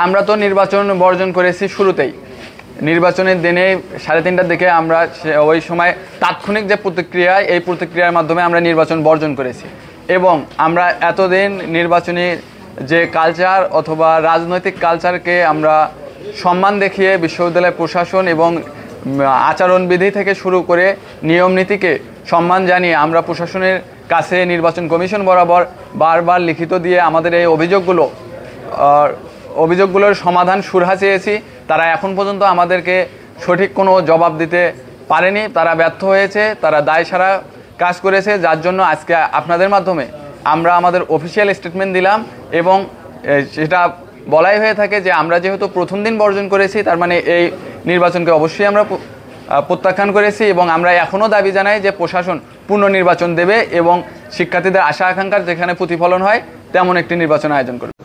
আমরা তো নির্বাচন বর্জন করেছি শুরুতেই। নির্বাচনের দিনে 3:30টার দিকে আমরা ওই সময় তাৎক্ষণিক যে প্রতিক্রিয়া, এই প্রতিক্রিয়ার মাধ্যমে আমরা নির্বাচন বর্জন করেছি। এবং আমরা এতদিন নির্বাচনী যে কালচার অথবা রাজনৈতিক কালচারকে আমরা সম্মান দেখিয়ে বিশ্ববিদ্যালয় প্রশাসন এবং আচরণবিধি থেকে শুরু করে নিয়ম নীতিকে সম্মান জানিয়ে আমরা প্রশাসনের কাছে নির্বাচন কমিশন বরাবর বারবার লিখিত দিয়ে আমাদের এই অভিযোগগুলোর সমাধান সুরাহা চেয়েছি। তারা এখন পর্যন্ত আমাদেরকে সঠিক কোনো জবাব দিতে পারেনি, তারা ব্যর্থ হয়েছে, তারা দায়সারা কাজ করেছে, যার জন্য আজকে আপনাদের মাধ্যমে আমরা আমাদের অফিসিয়াল স্টেটমেন্ট দিলাম। এবং সেটা বলাই হয়ে থাকে যে আমরা যেহেতু প্রথম দিন বর্জন করেছি, তার মানে এই নির্বাচনকে অবশ্যই আমরা প্রত্যাখ্যান করেছি। এবং আমরা এখনও দাবি জানাই যে প্রশাসন পুনর্নির্বাচন দেবে এবং শিক্ষার্থীদের আশা আকাঙ্ক্ষার যেখানে প্রতিফলন হয় তেমন একটি নির্বাচন আয়োজন করবে।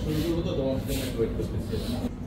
শুরু করবো তো তোমার জন্য ওয়েট করতেছি।